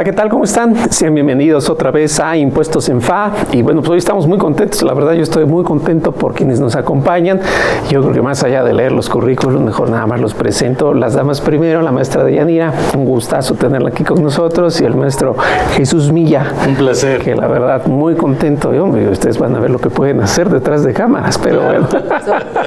¿qué tal? ¿Cómo están? Sean bienvenidos otra vez a Impuestos en FA. Y bueno, pues hoy estamos muy contentos. La verdad, yo estoy muy contento por quienes nos acompañan. Yo creo que más allá de leer los currículos, mejor nada más los presento. Las damas primero, la maestra Deyanira, un gustazo tenerla aquí con nosotros, y el maestro Jesús Milla. Un placer. Que la verdad, muy contento. Y hombre, ustedes van a ver lo que pueden hacer detrás de cámaras, pero bueno.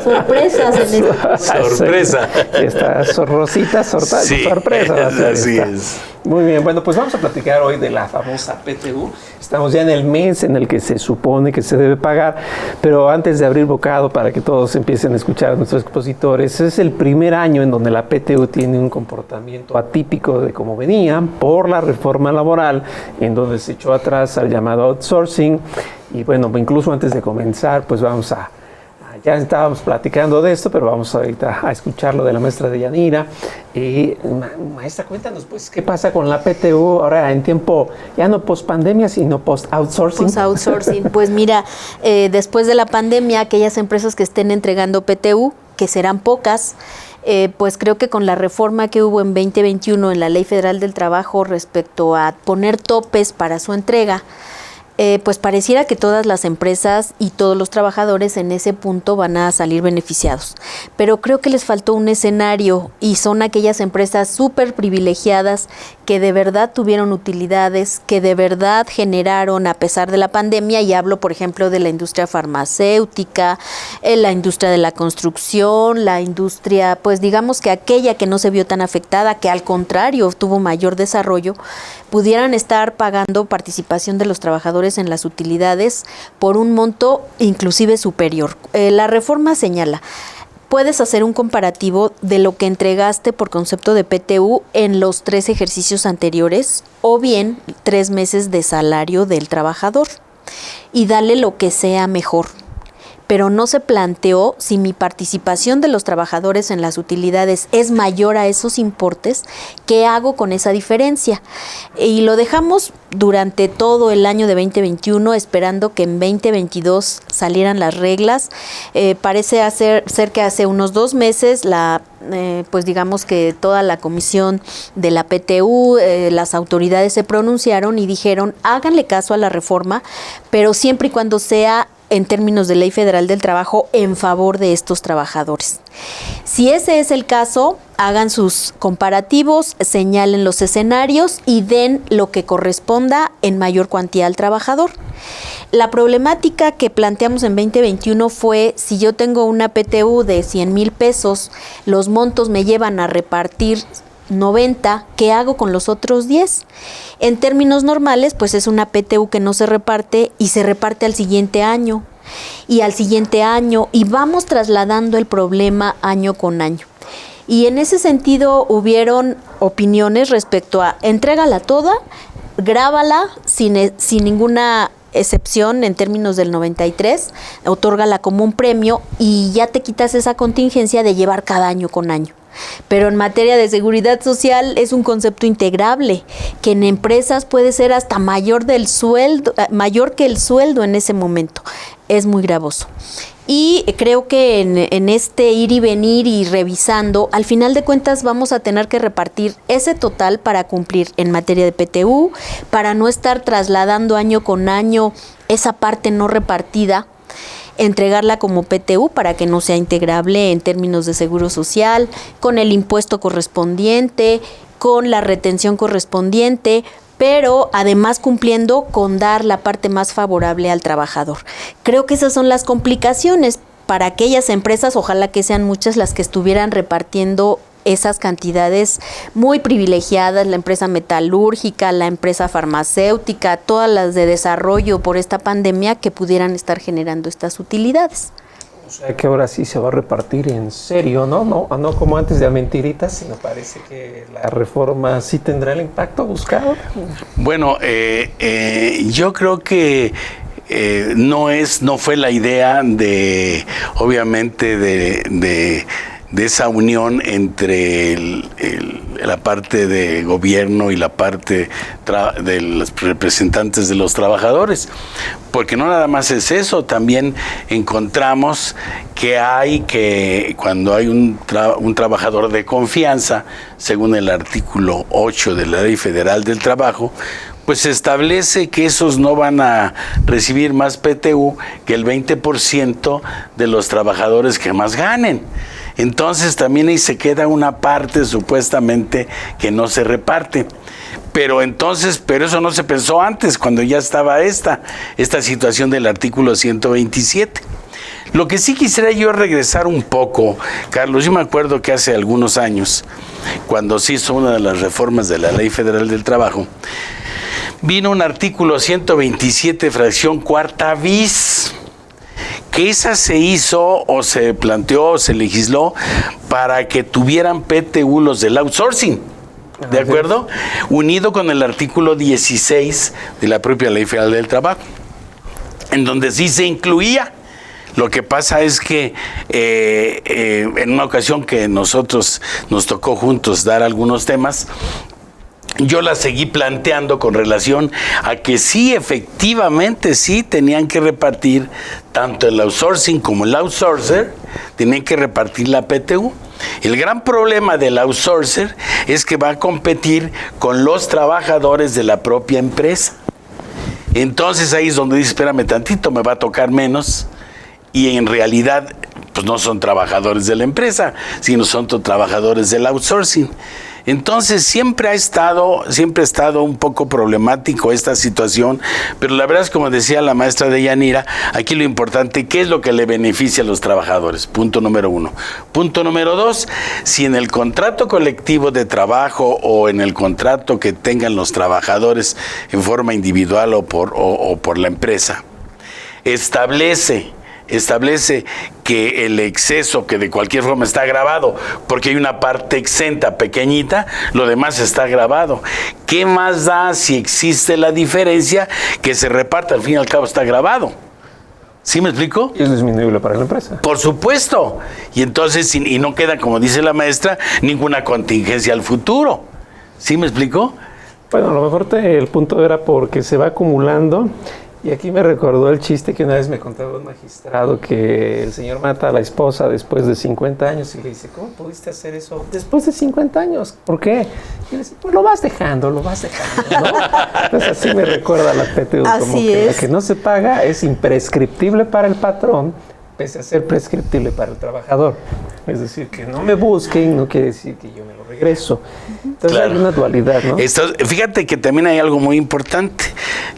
Sorpresas en el... Sorpresa. Esta Rosita, Sí, sorpresa. así es. Muy bien, bueno, pues vamos a platicar hoy de la famosa PTU. Estamos ya en el mes en el que se supone que se debe pagar, pero antes de abrir bocado para que todos empiecen a escuchar a nuestros expositores, es el primer año en donde la PTU tiene un comportamiento atípico de cómo venía por la reforma laboral, en donde se echó atrás al llamado outsourcing. Y bueno, incluso antes de comenzar, pues ya estábamos platicando de esto, pero vamos ahorita a escuchar lo de la maestra Deyanira. Maestra, cuéntanos, pues, ¿qué pasa con la PTU ahora en tiempo, ya no post-pandemia, sino post-outsourcing? Post-outsourcing. Pues mira, después de la pandemia, aquellas empresas que estén entregando PTU, que serán pocas, pues creo que con la reforma que hubo en 2021 en la Ley Federal del Trabajo respecto a poner topes para su entrega, pues pareciera que todas las empresas y todos los trabajadores en ese punto van a salir beneficiados. Pero creo que les faltó un escenario, y son aquellas empresas súper privilegiadas que de verdad tuvieron utilidades, que de verdad generaron a pesar de la pandemia, y hablo por ejemplo de la industria farmacéutica, la industria de la construcción, la industria, pues digamos que aquella que no se vio tan afectada, que al contrario tuvo mayor desarrollo, pudieran estar pagando participación de los trabajadores en las utilidades por un monto inclusive superior. La reforma señala, puedes hacer un comparativo de lo que entregaste por concepto de PTU en los 3 ejercicios anteriores, o bien 3 meses de salario del trabajador, y dale lo que sea mejor. Pero no se planteó si mi participación de los trabajadores en las utilidades es mayor a esos importes, ¿qué hago con esa diferencia? Y lo dejamos durante todo el año de 2021 esperando que en 2022 salieran las reglas. Parece ser que hace unos 2 meses pues digamos que toda la comisión de la PTU, las autoridades se pronunciaron y dijeron, háganle caso a la reforma, pero siempre y cuando sea en términos de Ley Federal del Trabajo en favor de estos trabajadores. Si ese es el caso, hagan sus comparativos, señalen los escenarios y den lo que corresponda en mayor cuantía al trabajador. La problemática que planteamos en 2021 fue, si yo tengo una PTU de 100,000 pesos, los montos me llevan a repartir 90, ¿qué hago con los otros 10? En términos normales, pues es una PTU que no se reparte y se reparte al siguiente año y al siguiente año, y vamos trasladando el problema año con año. Y en ese sentido hubieron opiniones respecto a entrégala toda, grábala sin ninguna excepción en términos del 93, otórgala como un premio y ya te quitas esa contingencia de llevar cada año con año. Pero en materia de seguridad social es un concepto integrable, que en empresas puede ser hasta mayor que el sueldo en ese momento. Es muy gravoso. Y creo que en este ir y venir y revisando, al final de cuentas vamos a tener que repartir ese total para cumplir en materia de PTU, para no estar trasladando año con año esa parte no repartida, entregarla como PTU para que no sea integrable en términos de seguro social, con el impuesto correspondiente, con la retención correspondiente, pero además cumpliendo con dar la parte más favorable al trabajador. Creo que esas son las complicaciones para aquellas empresas, ojalá que sean muchas las que estuvieran repartiendo esas cantidades muy privilegiadas, la empresa metalúrgica, la empresa farmacéutica, todas las de desarrollo por esta pandemia que pudieran estar generando estas utilidades. O sea que ahora sí se va a repartir en serio, ¿no? No como antes de a mentiritas, sino parece que la reforma sí tendrá el impacto buscado. Bueno, yo creo que no fue la idea de, obviamente, de esa unión entre la parte de gobierno y la parte de los representantes de los trabajadores. Porque no nada más es eso, también encontramos que cuando hay un trabajador de confianza, según el artículo 8 de la Ley Federal del Trabajo, pues se establece que esos no van a recibir más PTU que el 20% de los trabajadores que más ganen. Entonces también ahí se queda una parte supuestamente que no se reparte. Pero eso no se pensó antes, cuando ya estaba esta situación del artículo 127. Lo que sí quisiera yo regresar un poco, Carlos, yo me acuerdo que hace algunos años, cuando se hizo una de las reformas de la Ley Federal del Trabajo, vino un artículo 127, fracción cuarta bis, que esa se hizo o se planteó o se legisló para que tuvieran PTU los del outsourcing. ¿De acuerdo? Unido con el artículo 16 de la propia Ley Federal del Trabajo, en donde sí se incluía. Lo que pasa es que en una ocasión que nos tocó juntos dar algunos temas, yo la seguí planteando con relación a que sí, efectivamente, sí tenían que repartir, tanto el outsourcing como el outsourcer, tenían que repartir la PTU. El gran problema del outsourcer es que va a competir con los trabajadores de la propia empresa. Entonces ahí es donde dice, espérame tantito, me va a tocar menos, y en realidad pues no son trabajadores de la empresa, sino son trabajadores del outsourcing. Entonces siempre ha estado un poco problemático esta situación, pero la verdad es, como decía la maestra Deyanira, aquí lo importante, ¿qué es lo que le beneficia a los trabajadores? Punto número 1. Punto número 2, si en el contrato colectivo de trabajo o en el contrato que tengan los trabajadores en forma individual o por la empresa, establece que el exceso, que de cualquier forma está grabado, porque hay una parte exenta pequeñita, lo demás está grabado. ¿Qué más da si existe la diferencia que se reparta? Al fin y al cabo está grabado. ¿Sí me explico? Y es disminuible para la empresa. Por supuesto. Y entonces, y no queda, como dice la maestra, ninguna contingencia al futuro. ¿Sí me explico? Bueno, a lo mejor el punto era porque se va acumulando. Y aquí me recordó el chiste que una vez me contaba un magistrado, que el señor mata a la esposa después de 50 años y le dice, ¿cómo pudiste hacer eso después de 50 años? ¿Por qué? Y le dice, pues lo vas dejando, ¿no? Entonces así me recuerda la PTU, como que la que no se paga es imprescriptible para el patrón, pese a ser prescriptible para el trabajador. Es decir, que no me busquen no quiere decir que yo me lo regreso. Entonces claro, hay una dualidad, ¿no? Fíjate que también hay algo muy importante.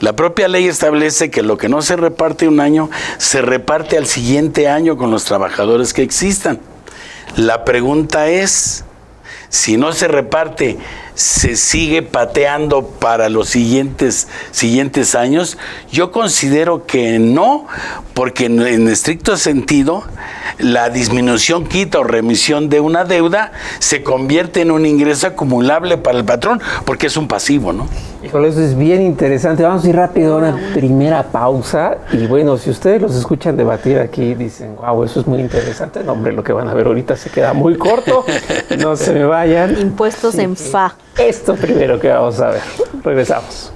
La propia ley establece que lo que no se reparte un año, se reparte al siguiente año con los trabajadores que existan. La pregunta es, si no se reparte, ¿se sigue pateando para los siguientes años? Yo considero que no, porque en estricto sentido, la disminución, quita o remisión de una deuda se convierte en un ingreso acumulable para el patrón, porque es un pasivo, ¿no? Híjole, eso es bien interesante. Vamos a ir rápido a una primera pausa. Y bueno, si ustedes los escuchan debatir aquí, dicen, wow, eso es muy interesante. No, hombre, lo que van a ver ahorita se queda muy corto. No se me vayan. Impuestos en FA. Esto primero que vamos a ver. Regresamos.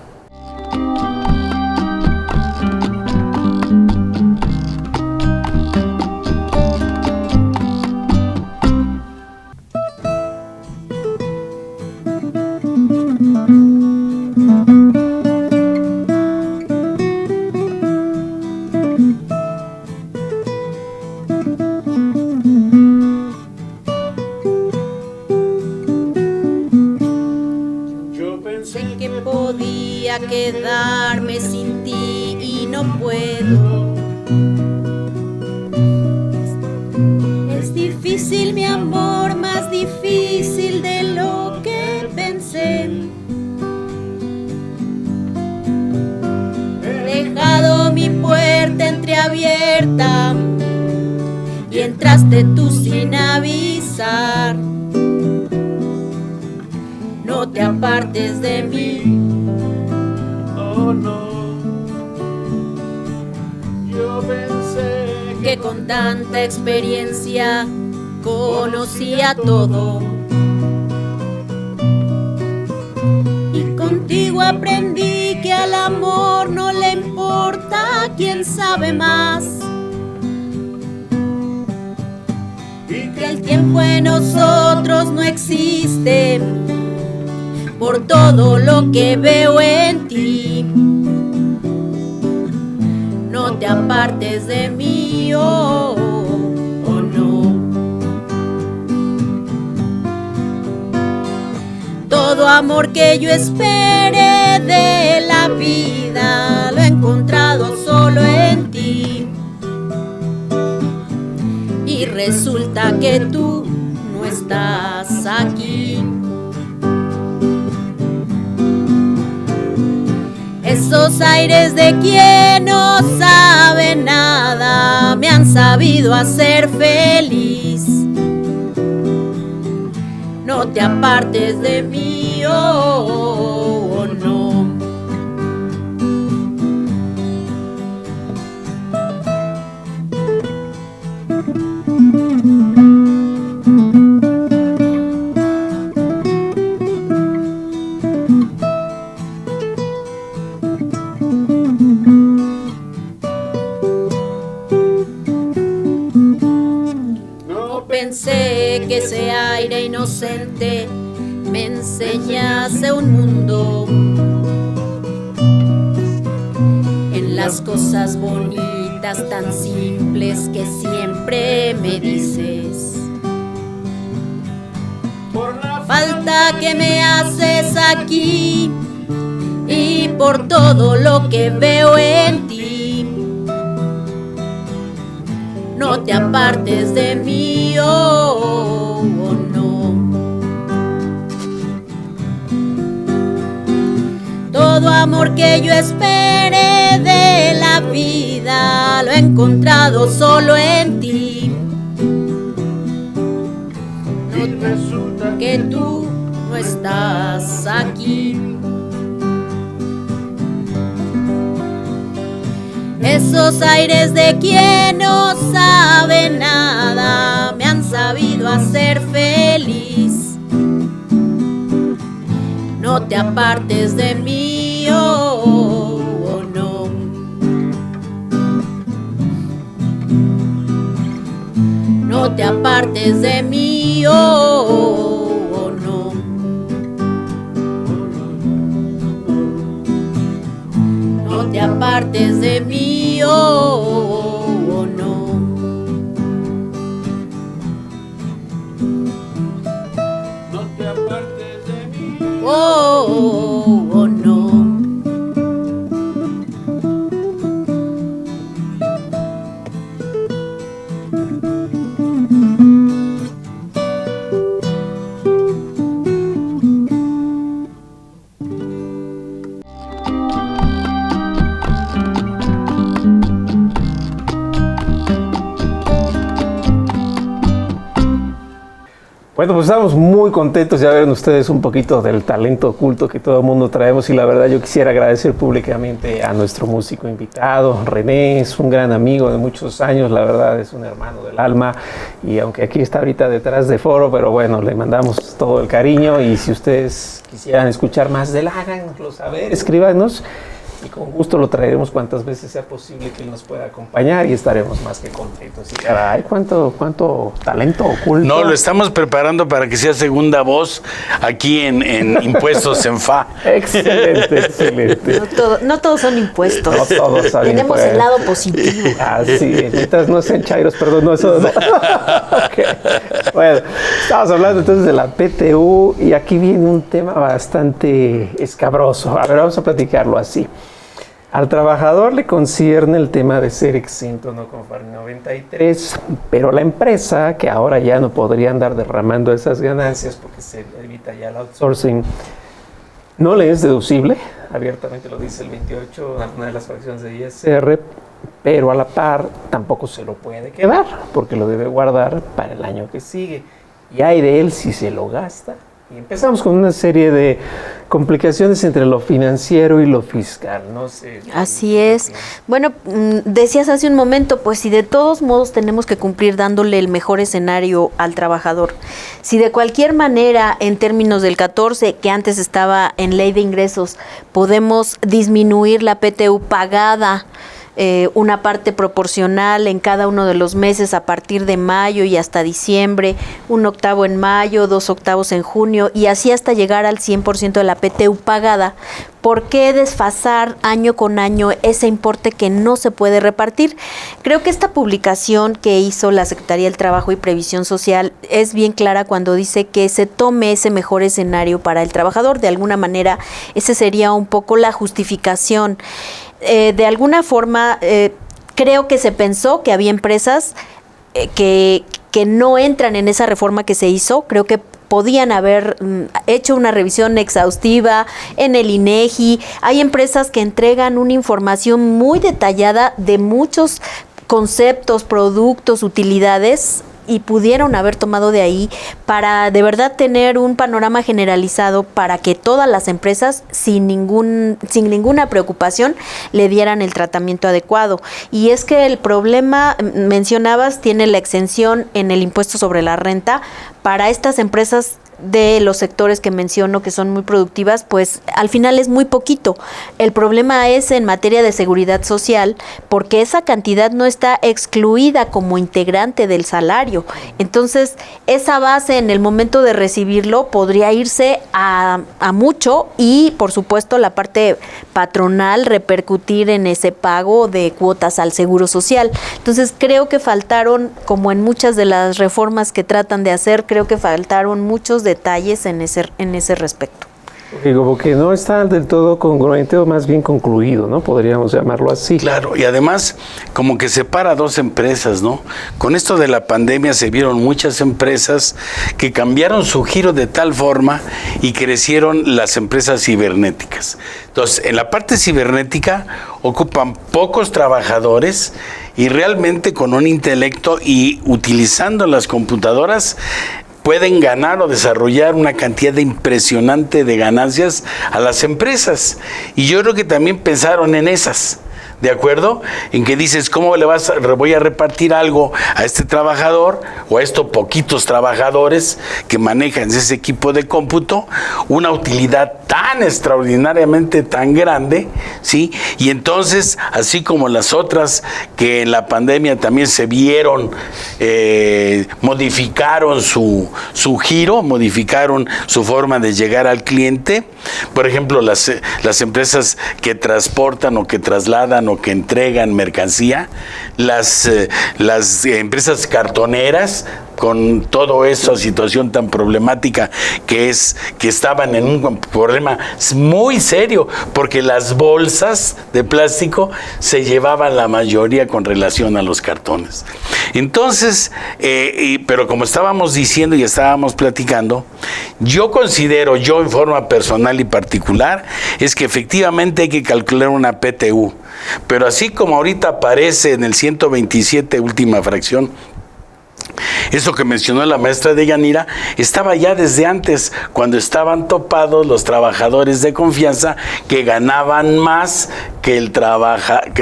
Quedarme sin ti y no puedo. Es difícil, mi amor, más difícil de lo que pensé. He dejado mi puerta entreabierta y entraste tú sin avisar. No te apartes de mí. No, yo pensé que con tanta experiencia conocía todo. Y contigo aprendí que al amor no le importa quién sabe más. Y que el tiempo en nosotros no existe por todo lo que veo en ti. No te apartes de mí, oh, oh no. Todo amor que yo espere de la vida lo he encontrado solo en ti. Y resulta que tú no estás aquí. Esos aires de quien no sabe nada me han sabido hacer feliz. No te apartes de mí, oh, oh no. Pensé que ese aire inocente me enseñase un mundo en las cosas bonitas tan simples que siempre me dices. Por la falta que me haces aquí y por todo lo que veo en ti. No te apartes de mí, oh, oh no. Todo amor que yo espere de la vida lo he encontrado solo en ti. No resulta que tú no estás aquí. Esos aires de quien no sabe nada me han sabido hacer feliz. No te apartes de mí, oh, oh no. No te apartes de mí, oh, oh no. No te apartes de mí, oh, oh no. No te apartes de mí, oh, oh no. Bueno, pues estamos muy contentos de ver ustedes un poquito del talento oculto que todo el mundo traemos y la verdad yo quisiera agradecer públicamente a nuestro músico invitado, René, es un gran amigo de muchos años, la verdad es un hermano del alma y aunque aquí está ahorita detrás de foro, pero bueno, le mandamos todo el cariño y si ustedes quisieran escuchar más de él, háganoslo saber, escríbanos. Y con gusto lo traeremos cuantas veces sea posible que él nos pueda acompañar y estaremos más que contentos. Y caray, cuánto talento oculto. No, lo estamos preparando para que sea segunda voz aquí en Impuestos en FA. Excelente, excelente. No todos son impuestos. No todos son Tenemos impuestos. el lado positivo. Así, mientras no sean chairos, perdón, no eso. No. Okay. Bueno, estamos hablando entonces de la PTU y aquí viene un tema bastante escabroso. A ver, vamos a platicarlo así. Al trabajador le concierne el tema de ser exento no conforme 93, pero la empresa, que ahora ya no podría andar derramando esas ganancias porque se evita ya el outsourcing, no le es deducible, abiertamente lo dice el 28, una de las fracciones de ISR, pero a la par tampoco se lo puede quedar porque lo debe guardar para el año que sigue. Y hay de él si se lo gasta Y empezamos con una serie de complicaciones entre lo financiero y lo fiscal, no sé. Así es. Bueno, decías hace un momento, pues si de todos modos tenemos que cumplir dándole el mejor escenario al trabajador, si de cualquier manera en términos del 14, que antes estaba en ley de ingresos, podemos disminuir la PTU pagada, una parte proporcional en cada uno de los meses a partir de mayo y hasta diciembre, 1/8 en mayo, 2/8 en junio y así hasta llegar al 100% de la PTU pagada. ¿Por qué desfasar año con año ese importe que no se puede repartir? Creo que esta publicación que hizo la Secretaría del Trabajo y Previsión Social es bien clara cuando dice que se tome ese mejor escenario para el trabajador. De alguna manera, ese sería un poco la justificación. De alguna forma, creo que se pensó que había empresas que no entran en esa reforma que se hizo. Creo que podían haber hecho una revisión exhaustiva en el INEGI. Hay empresas que entregan una información muy detallada de muchos conceptos, productos, utilidades y pudieron haber tomado de ahí para de verdad tener un panorama generalizado para que todas las empresas sin ninguna preocupación le dieran el tratamiento adecuado. Y es que el problema, mencionabas, tiene la exención en el impuesto sobre la renta para estas empresas de los sectores que menciono que son muy productivas, pues al final es muy poquito. El problema es en materia de seguridad social, porque esa cantidad no está excluida como integrante del salario. Entonces, esa base en el momento de recibirlo podría irse a mucho y, por supuesto, la parte patronal repercutir en ese pago de cuotas al seguro social. Entonces, creo que faltaron, como en muchas de las reformas que tratan de hacer, creo que faltaron muchos detalles en ese respecto. Como que no está del todo congruente o más bien concluido, ¿no? Podríamos llamarlo así. Claro, y además como que separa dos empresas, ¿no? Con esto de la pandemia se vieron muchas empresas que cambiaron su giro de tal forma y crecieron las empresas cibernéticas. Entonces, en la parte cibernética ocupan pocos trabajadores y realmente con un intelecto y utilizando las computadoras pueden ganar o desarrollar una cantidad impresionante de ganancias a las empresas. Y yo creo que también pensaron en esas, ¿de acuerdo? En que dices, ¿cómo voy a repartir algo a este trabajador o a estos poquitos trabajadores que manejan ese equipo de cómputo? Una utilidad tan extraordinariamente tan grande, ¿sí? Y entonces, así como las otras que en la pandemia también se vieron, modificaron su giro, modificaron su forma de llegar al cliente. Por ejemplo, las empresas que transportan o que trasladan o que entregan mercancía, las empresas cartoneras, con toda esa situación tan problemática que estaban en un problema muy serio, porque las bolsas de plástico se llevaban la mayoría con relación a los cartones. Entonces, pero como estábamos diciendo y estábamos platicando, yo considero, yo en forma personal y particular, es que efectivamente hay que calcular una PTU, pero así como ahorita aparece en el 127 última fracción, eso que mencionó la maestra Deyanira estaba ya desde antes, cuando estaban topados los trabajadores de confianza que ganaban más que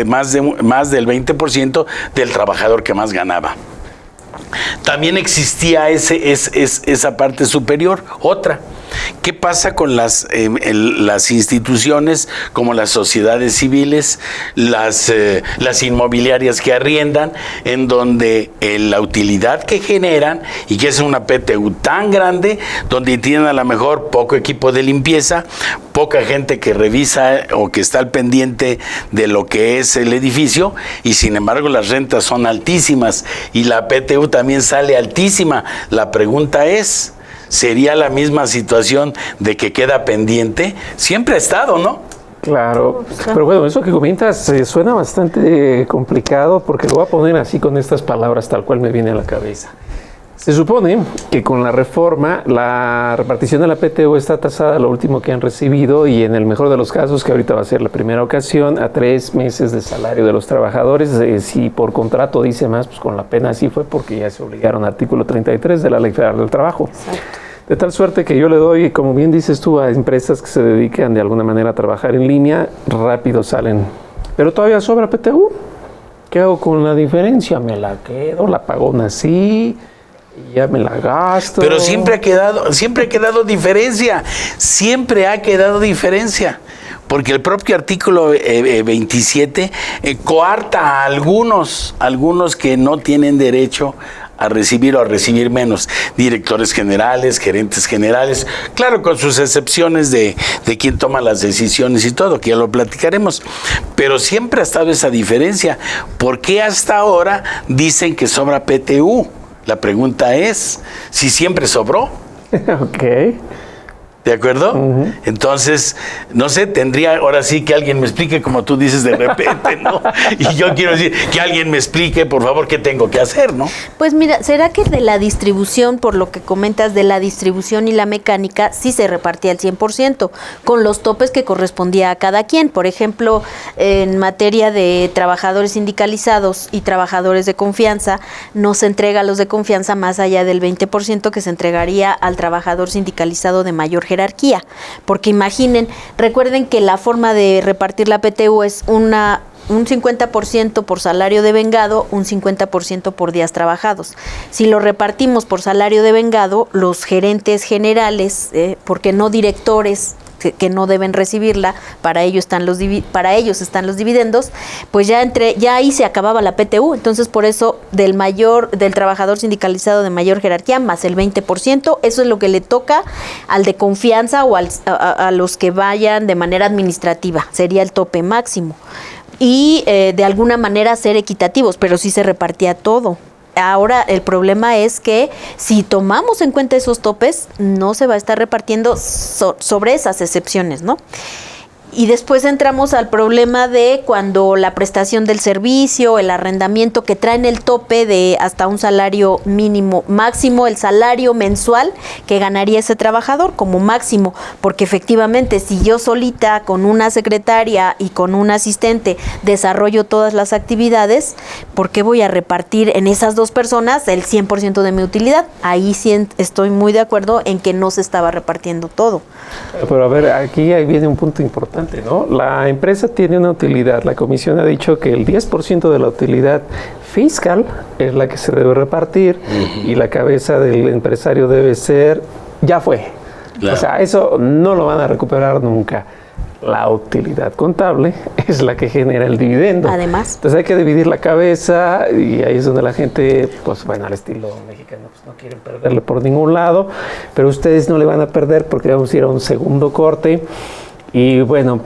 más del 20% del trabajador que más ganaba. También existía esa parte superior. Otra, ¿qué pasa con las instituciones como las sociedades civiles, las inmobiliarias que arriendan, en donde la utilidad que generan y que es una PTU tan grande, donde tienen a lo mejor poco equipo de limpieza, poca gente que revisa o que está al pendiente de lo que es el edificio, y sin embargo las rentas son altísimas y la PTU también sale altísima? La pregunta es, ¿sería la misma situación de que queda pendiente? Siempre ha estado, ¿no? Claro, pero bueno, eso que comentas suena bastante complicado, porque lo voy a poner así con estas palabras tal cual me viene a la cabeza. Se supone que con la reforma la repartición de la PTU está tasada a lo último que han recibido y en el mejor de los casos, que ahorita va a ser la primera ocasión, a 3 meses de salario de los trabajadores. Si por contrato dice más, pues con la pena así fue porque ya se obligaron, artículo 33 de la Ley Federal del Trabajo. Exacto. De tal suerte que yo le doy, como bien dices tú, a empresas que se dedican de alguna manera a trabajar en línea, rápido salen. Pero todavía sobra PTU. ¿Qué hago con la diferencia? Me la quedo, la pago así, y ya me la gasto. Pero siempre ha quedado diferencia. Siempre ha quedado diferencia. Porque el propio artículo 27 coarta a algunos que no tienen derecho a recibir o a recibir menos, directores generales, gerentes generales, claro, con sus excepciones de quién toma las decisiones y todo, que ya lo platicaremos, pero siempre ha estado esa diferencia. ¿Por qué hasta ahora dicen que sobra PTU? La pregunta es, ¿si siempre sobró? Ok. ¿De acuerdo? Uh-huh. Entonces, no sé, tendría ahora sí que alguien me explique, como tú dices de repente, ¿no? Y yo quiero decir, que alguien me explique, por favor, qué tengo que hacer, ¿no? Pues mira, ¿será que de la distribución, por lo que comentas, de la distribución y la mecánica, sí se repartía el 100%, con los topes que correspondía a cada quien? Por ejemplo, en materia de trabajadores sindicalizados y trabajadores de confianza, no se entrega a los de confianza más allá del 20% que se entregaría al trabajador sindicalizado de mayor jerarquía, porque recuerden que la forma de repartir la PTU es un 50% por salario devengado, un 50% por días trabajados. Si lo repartimos por salario devengado, los gerentes generales, porque no directores que no deben recibirla, para ellos están los dividendos, pues ya ahí se acababa la PTU. Entonces, por eso del trabajador sindicalizado de mayor jerarquía más el 20%, eso es lo que le toca al de confianza o a los que vayan de manera administrativa, sería el tope máximo. Y de alguna manera ser equitativos, pero sí se repartía todo. Ahora el problema es que si tomamos en cuenta esos topes, no se va a estar repartiendo sobre esas excepciones, ¿no? Y después entramos al problema de cuando la prestación del servicio, el arrendamiento, que traen el tope de hasta un salario mínimo, máximo, el salario mensual que ganaría ese trabajador como máximo, porque efectivamente si yo solita con una secretaria y con un asistente desarrollo todas las actividades, ¿por qué voy a repartir en esas dos personas el 100% de mi utilidad? Ahí sí estoy muy de acuerdo en que no se estaba repartiendo todo. Pero a ver, aquí ahí viene un punto importante, ¿no? La empresa tiene una utilidad. La comisión ha dicho que el 10% de la utilidad fiscal es la que se debe repartir, uh-huh, y la cabeza del empresario debe ser, ya fue. Claro. O sea, eso no lo van a recuperar nunca. La utilidad contable es la que genera el dividendo. Además. Entonces hay que dividir la cabeza y ahí es donde la gente, pues bueno, al estilo mexicano, pues no quieren perderle por ningún lado, pero ustedes no le van a perder porque vamos a ir a un segundo corte y bueno,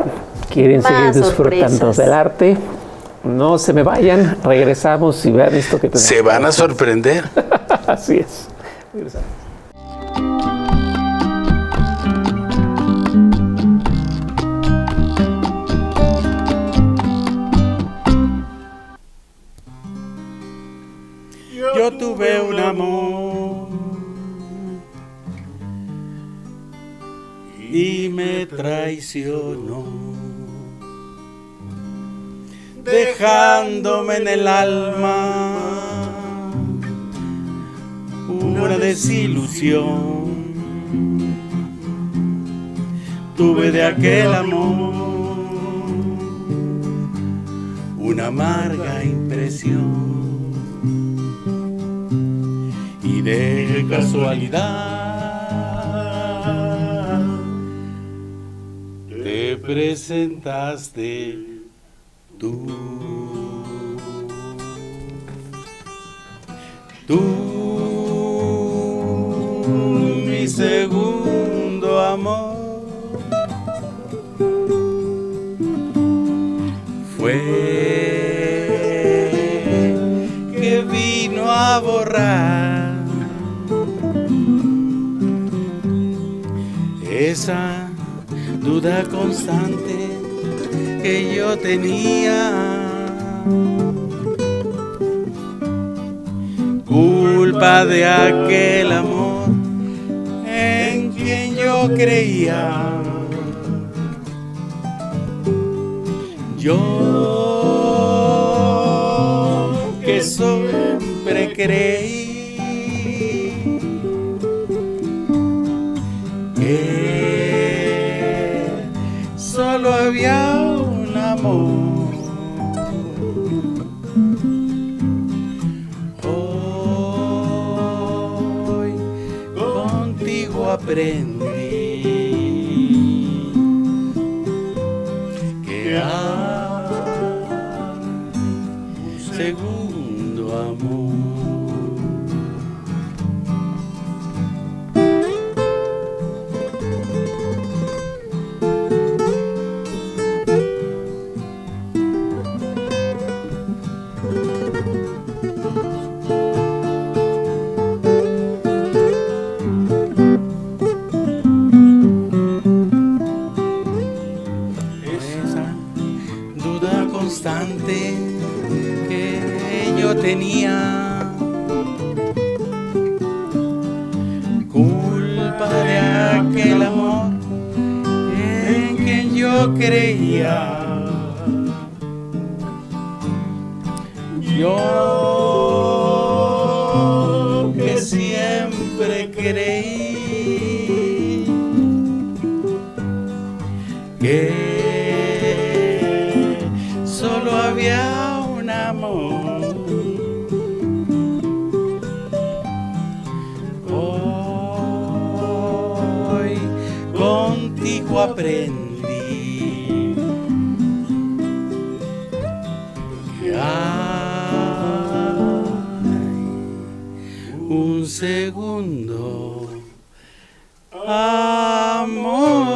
quieren seguir disfrutando del arte. No se me vayan, regresamos y vean esto que tenemos. Se van a sorprender. Así es. Regresamos. Yo tuve un amor y me traicionó, dejándome en el alma una desilusión. Tuve de aquel amor una amarga impresión. Y de casualidad te presentaste tú, mi segundo amor. Fue que vino a borrar esa duda constante que yo tenía, culpa de aquel amor en quien yo creía. Yo que siempre creí había un amor. Hoy contigo aprendí que hay un segundo amor. Que yo tenía, culpa de aquel amor en quien yo creía. Yo que siempre creí que solo había un amor. Hoy contigo aprendí que hay un segundo amor.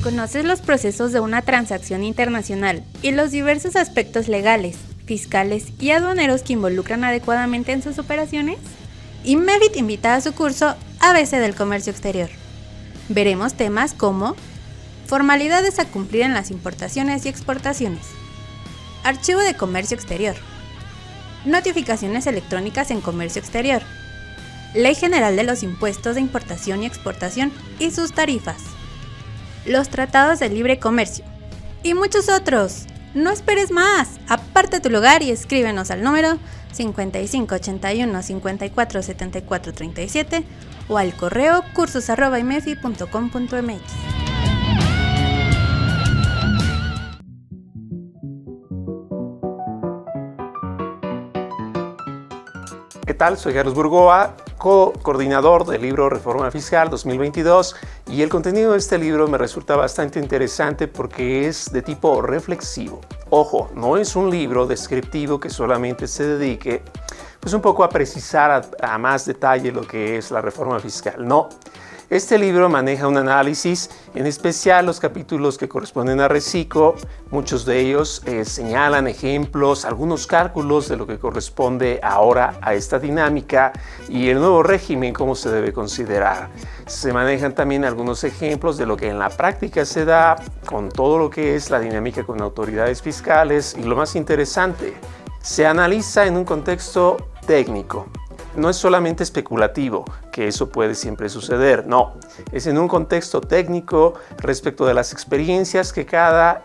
¿Conoces los procesos de una transacción internacional y los diversos aspectos legales, fiscales y aduaneros que involucran adecuadamente en sus operaciones? INMEFI te invita a su curso ABC del Comercio Exterior. Veremos temas como formalidades a cumplir en las importaciones y exportaciones, archivo de comercio exterior, notificaciones electrónicas en comercio exterior, Ley General de los Impuestos de Importación y Exportación y sus tarifas, los tratados de libre comercio y muchos otros. No esperes más, aparta tu lugar y escríbenos al número 5581 54 74 37 o al correo cursos@imefi.com.mx. ¿Qué tal? Soy Carlos Burgoa, coordinador del libro Reforma Fiscal 2022, y el contenido de este libro me resulta bastante interesante porque es de tipo reflexivo. Ojo, no es un libro descriptivo que solamente se dedique pues un poco a precisar a más detalle lo que es la reforma fiscal. No. Este libro maneja un análisis, en especial los capítulos que corresponden a Reciclo. Muchos de ellos señalan ejemplos, algunos cálculos de lo que corresponde ahora a esta dinámica y el nuevo régimen, cómo se debe considerar. Se manejan también algunos ejemplos de lo que en la práctica se da con todo lo que es la dinámica con autoridades fiscales y lo más interesante, se analiza en un contexto técnico. No es solamente especulativo, que eso puede siempre suceder, no. Es en un contexto técnico respecto de las experiencias que cada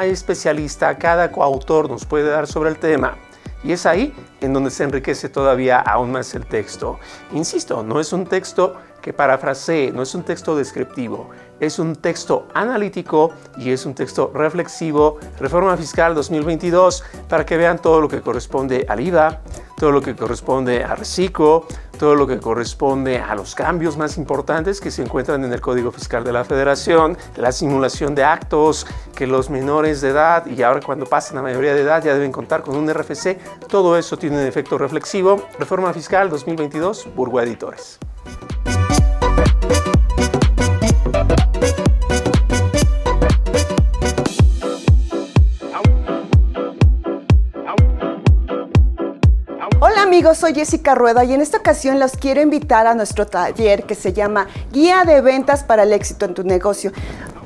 especialista, cada coautor nos puede dar sobre el tema. Y es ahí en donde se enriquece todavía aún más el texto. Insisto, no es un texto que parafrasee, no es un texto descriptivo, es un texto analítico y es un texto reflexivo. Reforma Fiscal 2022, para que vean todo lo que corresponde al IVA, todo lo que corresponde a Reciclo, todo lo que corresponde a los cambios más importantes que se encuentran en el Código Fiscal de la Federación, la simulación de actos, que los menores de edad y ahora cuando pasen la mayoría de edad ya deben contar con un RFC. Todo eso tiene un efecto reflexivo. Reforma Fiscal 2022, Burgoa Editores. Hola amigos, soy Jessica Rueda y en esta ocasión los quiero invitar a nuestro taller que se llama Guía de Ventas para el Éxito en tu Negocio.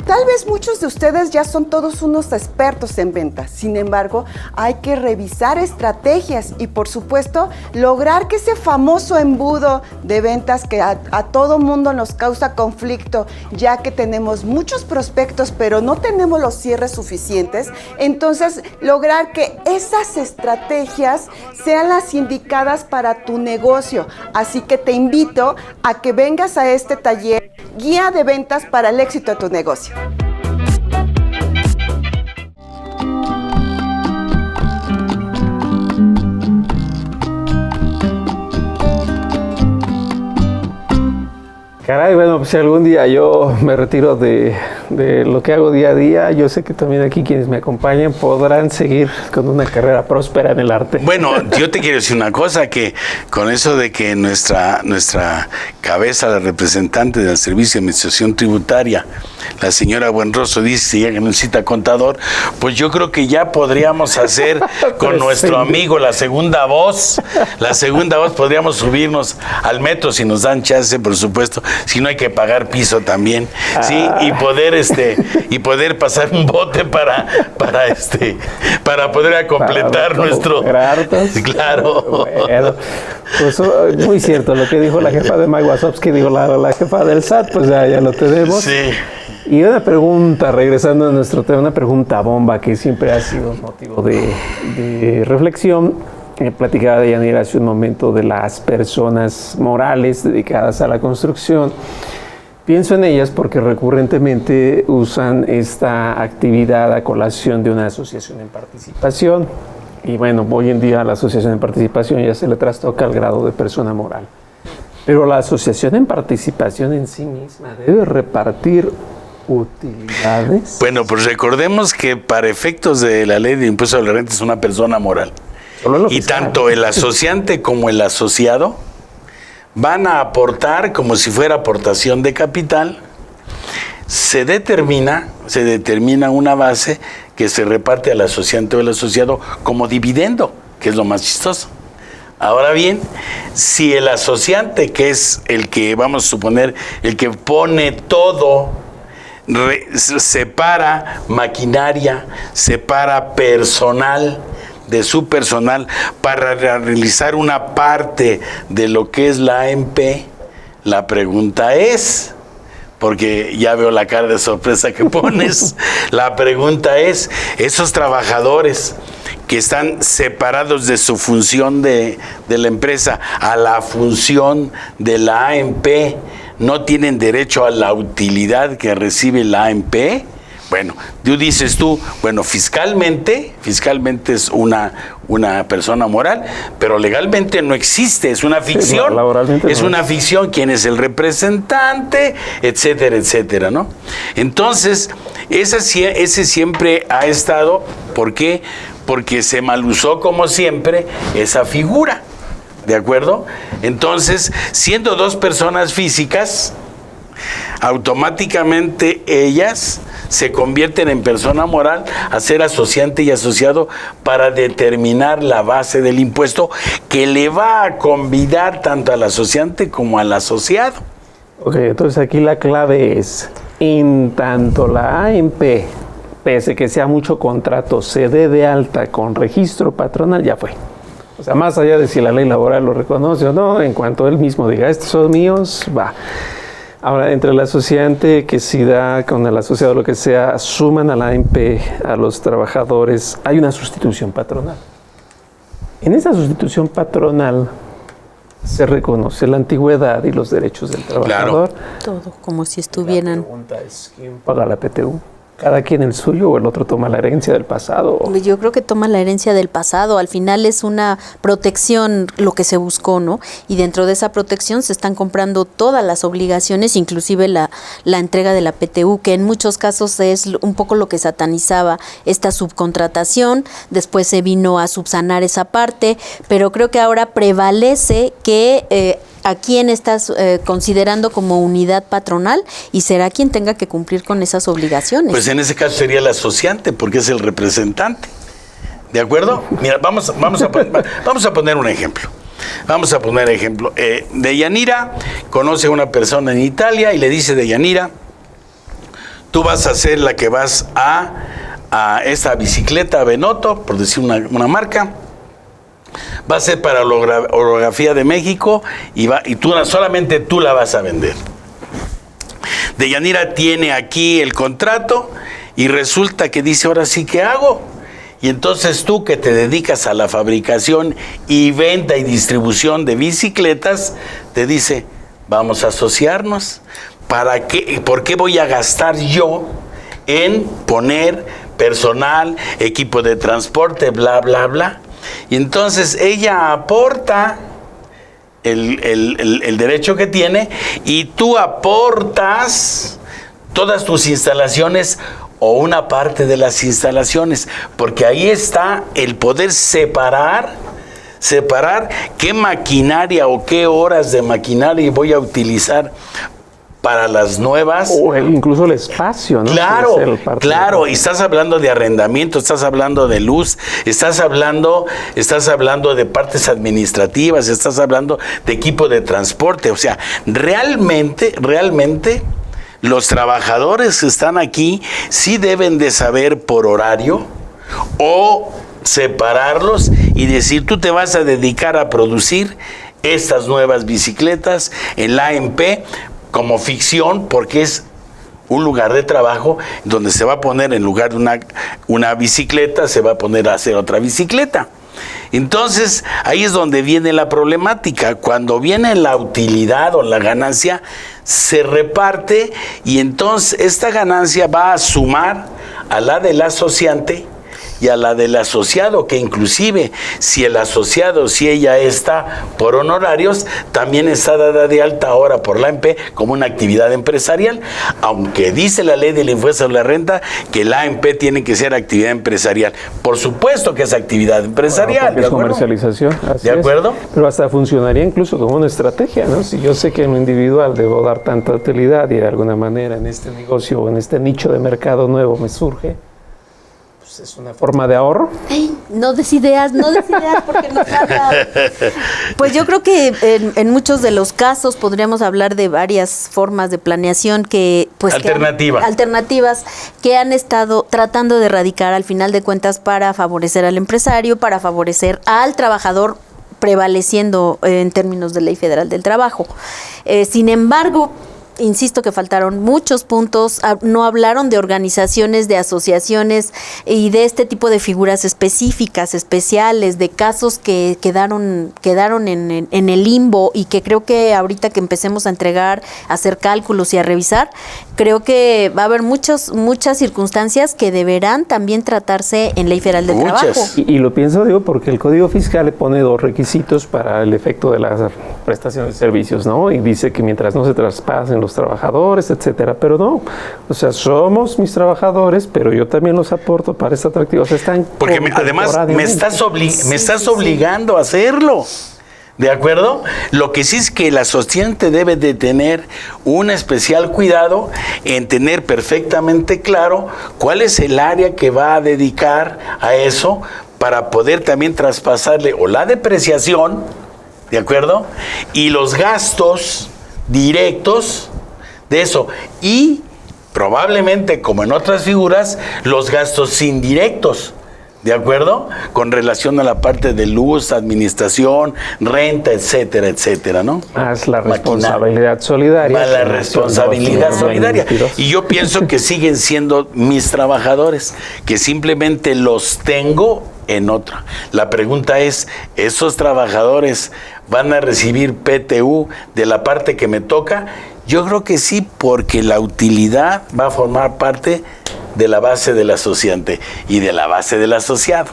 Tal vez muchos de ustedes ya son todos unos expertos en ventas. Sin embargo, hay que revisar estrategias y, por supuesto, lograr que ese famoso embudo de ventas que a todo mundo nos causa conflicto, ya que tenemos muchos prospectos, pero no tenemos los cierres suficientes. Entonces, lograr que esas estrategias sean las indicadas para tu negocio. Así que te invito a que vengas a este taller Guía de Ventas para el éxito de tu negocio. Caray, bueno, pues si algún día yo me retiro de lo que hago día a día, yo sé que también aquí quienes me acompañan podrán seguir con una carrera próspera en el arte. Bueno, yo te quiero decir una cosa, que con eso de que nuestra cabeza, la representante del Servicio de Administración Tributaria, la señora Buenrostro, dice que necesita contador, pues yo creo que ya podríamos hacer con nuestro amigo la segunda voz. La segunda voz podríamos subirnos al metro si nos dan chance, por supuesto, si no hay que pagar piso también, sí, y poder pasar un bote para poder completar nuestro. Claro. Bueno, pues muy cierto lo que dijo la jefa de Mike Wazowski, dijo la jefa del SAT, pues ya lo tenemos. Sí. Y una pregunta, regresando a nuestro tema, una pregunta bomba que siempre ha sido motivo de reflexión. Platicaba Deyanira hace un momento de las personas morales dedicadas a la construcción. Pienso en ellas porque recurrentemente usan esta actividad a colación de una asociación en participación. Y bueno, hoy en día la asociación en participación ya se le trastoca al grado de persona moral. Pero la asociación en participación en sí misma debe repartir utilidades. Bueno, pues recordemos que para efectos de la ley de impuesto a la renta es una persona moral. Y tanto el asociante como el asociado van a aportar como si fuera aportación de capital. Se determina una base que se reparte al asociante o al asociado como dividendo, que es lo más chistoso. Ahora bien, si el asociante, que es el que, vamos a suponer, el que pone todo, separa maquinaria, separa personal de su personal para realizar una parte de lo que es la AMP, la pregunta es, porque ya veo la cara de sorpresa que pones, la pregunta es, esos trabajadores que están separados de su función de la empresa a la función de la AMP, ¿no tienen derecho a la utilidad que recibe la AMP? Bueno, dices tú, bueno, fiscalmente es una persona moral, pero legalmente no existe, es una ficción. Sí, laboralmente es una ficción, quién es el representante, etcétera, etcétera, ¿no? Entonces, ese siempre ha estado, ¿por qué? Porque se malusó como siempre esa figura, ¿de acuerdo? Entonces, siendo dos personas físicas, automáticamente ellas se convierten en persona moral a ser asociante y asociado para determinar la base del impuesto que le va a convidar tanto al asociante como al asociado. Ok, entonces aquí la clave es, en tanto la AMP, pese que sea mucho contrato, se dé de alta con registro patronal, ya fue. O sea, más allá de si la ley laboral lo reconoce o no, en cuanto él mismo diga, estos son míos, va. Ahora, entre el asociante que si da con el asociado lo que sea, suman a la AMP, a los trabajadores, hay una sustitución patronal. En esa sustitución patronal se reconoce la antigüedad y los derechos del trabajador. Claro. Todo como si estuvieran. La pregunta es, ¿quién paga la PTU? ¿Cada quien el suyo o el otro toma la herencia del pasado? Yo creo que toma la herencia del pasado. Al final es una protección lo que se buscó, ¿no? Y dentro de esa protección se están comprando todas las obligaciones, inclusive la entrega de la PTU, que en muchos casos es un poco lo que satanizaba esta subcontratación. Después se vino a subsanar esa parte, pero creo que ahora prevalece que a quién estás considerando como unidad patronal y será quien tenga que cumplir con esas obligaciones. Pues en ese caso sería el asociante, porque es el representante. ¿De acuerdo? Mira, vamos a poner un ejemplo. Deyanira conoce a una persona en Italia y le dice: Deyanira, tú vas a ser la que vas a esa bicicleta Benotto, por decir una marca, va a ser para la orografía de México y solamente tú la vas a vender. Deyanira tiene aquí el contrato y resulta que dice, ahora sí, ¿qué hago? Y entonces tú, que te dedicas a la fabricación y venta y distribución de bicicletas, te dice, vamos a asociarnos. ¿Para qué? ¿Por qué voy a gastar yo en poner personal, equipo de transporte, bla, bla, bla? Y entonces ella aporta el derecho que tiene y tú aportas todas tus instalaciones o una parte de las instalaciones, porque ahí está el poder separar qué maquinaria o qué horas de maquinaria voy a utilizar para las nuevas. O incluso el espacio, ¿no? Claro, y estás hablando de arrendamiento, estás hablando de luz, estás hablando de partes administrativas, estás hablando de equipo de transporte. O sea, realmente, los trabajadores que están aquí sí deben de saber por horario o separarlos y decir, tú te vas a dedicar a producir estas nuevas bicicletas en la AMP como ficción, porque es un lugar de trabajo donde se va a poner, en lugar de una bicicleta, se va a poner a hacer otra bicicleta. Entonces, ahí es donde viene la problemática. Cuando viene la utilidad o la ganancia, se reparte y entonces esta ganancia va a sumar a la del asociante y a la del asociado, que inclusive si el asociado, si ella está por honorarios, también está dada de alta ahora por la AMP como una actividad empresarial, aunque dice la ley del impuesto sobre la renta que la AMP tiene que ser actividad empresarial. Por supuesto que es actividad empresarial. Bueno, es comercialización. ¿De acuerdo? Pero hasta funcionaría incluso como una estrategia, ¿no? Si yo sé que en lo individual debo dar tanta utilidad y de alguna manera en este negocio o en este nicho de mercado nuevo me surge, es una forma de ahorro. Ay, no des ideas porque nos habla. Pues yo creo que en muchos de los casos podríamos hablar de varias formas de planeación que alternativas que han estado tratando de erradicar al final de cuentas para favorecer al empresario, para favorecer al trabajador, prevaleciendo en términos de Ley Federal del Trabajo. Sin embargo, insisto que faltaron muchos puntos, no hablaron de organizaciones, de asociaciones y de este tipo de figuras específicas, especiales, de casos que quedaron en el limbo y que creo que ahorita que empecemos a entregar, a hacer cálculos y a revisar, creo que va a haber muchas circunstancias que deberán también tratarse en Ley Federal del Trabajo. Y lo pienso, digo, porque el Código Fiscal le pone 2 requisitos para el efecto de las prestaciones de servicios, ¿no? Y dice que mientras no se traspasen los trabajadores, etcétera, pero no, o sea, somos mis trabajadores, pero yo también los aporto para esta atractivo, o sea, están porque además me estás obligando a hacerlo, ¿de acuerdo? Lo que sí es que el asociante debe de tener un especial cuidado en tener perfectamente claro cuál es el área que va a dedicar a eso para poder también traspasarle o la depreciación, ¿de acuerdo? Y los gastos directos de eso, y probablemente, como en otras figuras, los gastos indirectos, ¿de acuerdo? Con relación a la parte de luz, administración, renta, etcétera, etcétera, ¿no? Es la responsabilidad solidaria. La responsabilidad solidaria. Y yo pienso que siguen siendo mis trabajadores, que simplemente los tengo en otra. La pregunta es, ¿esos trabajadores van a recibir PTU de la parte que me toca? Yo creo que sí, porque la utilidad va a formar parte de la base del asociante y de la base del asociado.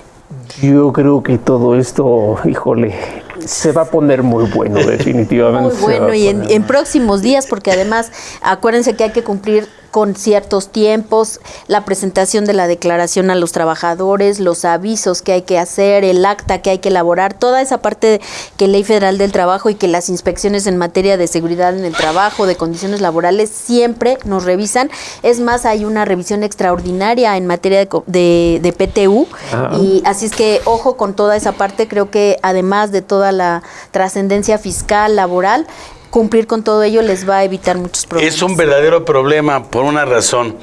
Yo creo que todo esto, híjole, se va a poner muy bueno, definitivamente. Muy bueno, y en próximos días, porque además, acuérdense que hay que cumplir con ciertos tiempos, la presentación de la declaración a los trabajadores, los avisos que hay que hacer, el acta que hay que elaborar, toda esa parte que Ley Federal del Trabajo y que las inspecciones en materia de seguridad en el trabajo, de condiciones laborales, siempre nos revisan. Es más, hay una revisión extraordinaria en materia de PTU, y así es que ojo con toda esa parte. Creo que además de toda la trascendencia fiscal, laboral, cumplir con todo ello les va a evitar muchos problemas. Es un verdadero problema por una razón.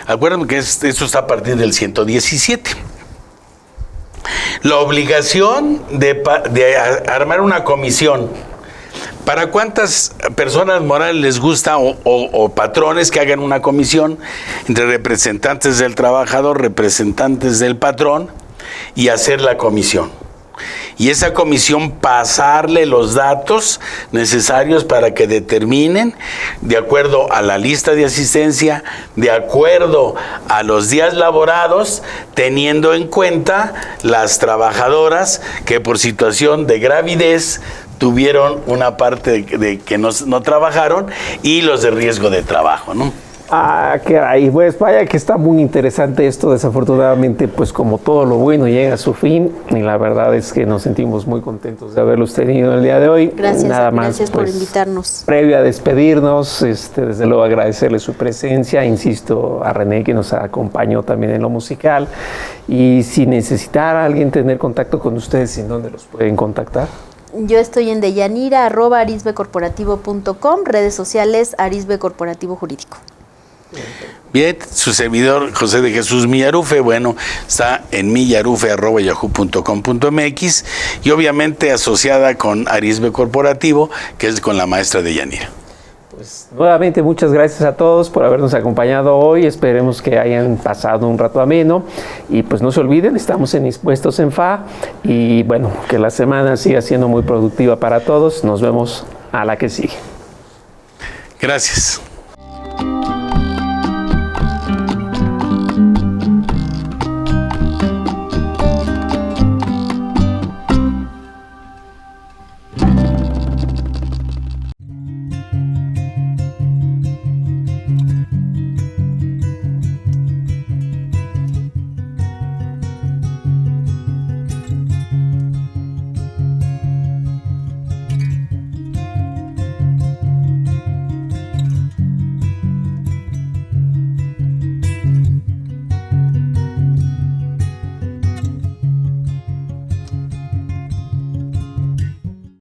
Acuérdenme que esto está a partir del 117. La obligación de armar una comisión. ¿Para cuántas personas morales les gusta o patrones que hagan una comisión entre representantes del trabajador, representantes del patrón y hacer la comisión? Y esa comisión pasarle los datos necesarios para que determinen, de acuerdo a la lista de asistencia, de acuerdo a los días laborados, teniendo en cuenta las trabajadoras que por situación de gravidez tuvieron una parte de que no trabajaron y los de riesgo de trabajo, ¿no? Ah, caray, pues vaya que está muy interesante esto. Desafortunadamente, pues como todo lo bueno llega a su fin, y la verdad es que nos sentimos muy contentos de haberlos tenido el día de hoy. Gracias, Nada más, gracias pues, por invitarnos. Previo a despedirnos, desde luego agradecerle su presencia, insisto, a René que nos acompañó también en lo musical, y si necesitara alguien tener contacto con ustedes, ¿en dónde los pueden contactar? Yo estoy en Deyanira, @arisbecorporativo.com, redes sociales, Arisbe Corporativo Jurídico. Bien, su servidor José de Jesús Millarufe, bueno, está en millarufe@yahoo.com.mx y obviamente asociada con Arisbe Corporativo, que es con la maestra Deyanira. Pues nuevamente muchas gracias a todos por habernos acompañado hoy. Esperemos que hayan pasado un rato ameno y pues no se olviden, estamos en Impuestos en FA y bueno, que la semana siga siendo muy productiva para todos. Nos vemos a la que sigue. Gracias.